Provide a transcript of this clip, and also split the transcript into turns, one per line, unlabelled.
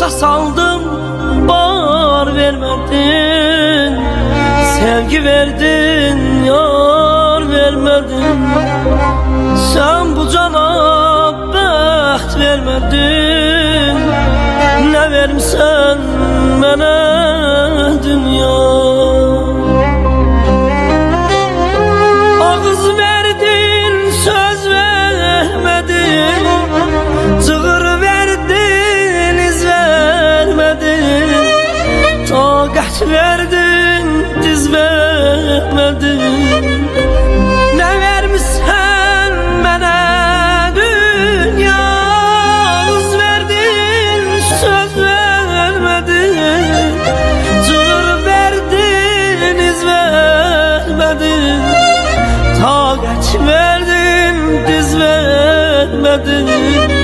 Başa saldım, bar vermedin. Sevgi verdin, yar vermedin. Sen bu cana bəxt vermedin. Ne vermişsen mənə dünya. Ağız verdin, söz vermedin. Çığır verdin, iz vermedin. Taqət verdin, diz vermedin. Ne vermişsen mənə dünya. Ağız verdin, söz vermedin. Çığır verdin, iz vermedin. Taqət verdin, diz vermedin.